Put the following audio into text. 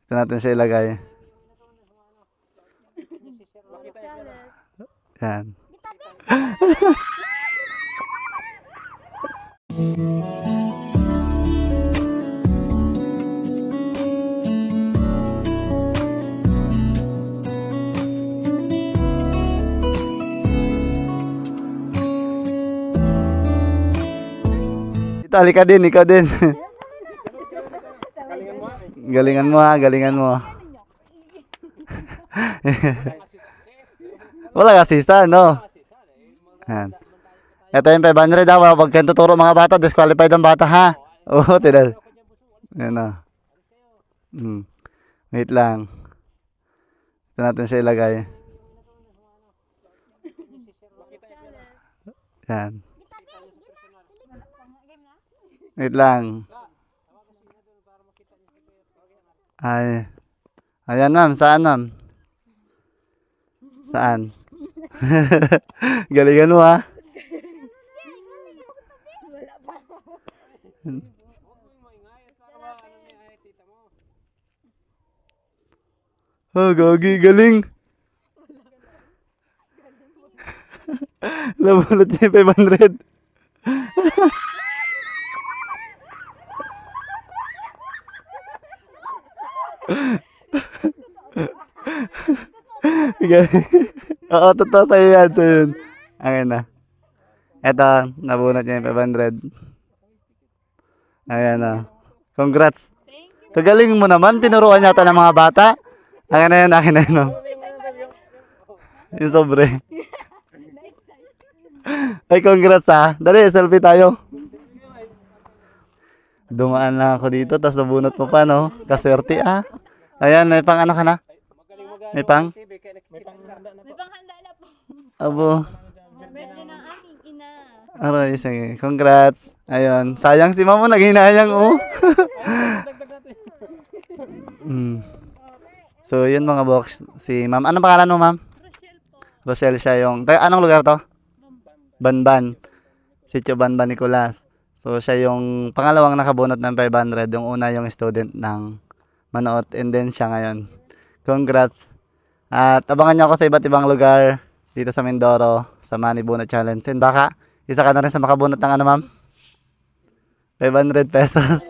Ito natin siya ilagay. Yan. Ito, halika din, ikaw din. Galingan mo ha, galingan mo. Wala ka sisa, no? Yan. Ito yung 500 daw. Huwag kayong tuturo mga bata. Disqualified ang bata, ha? Oo, tidak. Yan na. Wait lang. Ito natin siya ilagay. Yan. Wait lang. Ay. Ayan, ma'am. Saan, ma'am? Saan? Galingan mo, ha? Oh, gagi, galing. Labulot niya 500. Oo, totoo sa'yo yan. Ito yun. Ayan na. Ito, nabunot niya yung 500. Ayan na. Congrats. Kagaling mo naman. Tinuruan yata ng mga bata. Akin na yun, akin na yun. Yung sobre. Ay, congrats ha. Dali, selfie tayo. Dumaan lang ako dito, tapos nabunot mo pa, no? Kaswerte, ah. Ayan, may pang ano ka na? May pang? May panghanda na po. Abo. Birthday ng aking ina. Aray, sige. Congrats. Ayun. Sayang si mama, naghinayang, oh. So, yun mga box. Si ma'am. Anong pangalan mo, ma'am? Rochelle po. Rochelle siya yung... Anong lugar to? Banban. Sitio Banban Nicolas. So, siya yung pangalawang nakabunot ng 500. Yung una yung student ng Manoot. And then siya ngayon. Congrats. At abangan nyo ako sa iba't ibang lugar dito sa Mindoro sa Money Bunot Challenge. And baka, isa ka na rin sa makabunot ng ano, ma'am? 500 pesos.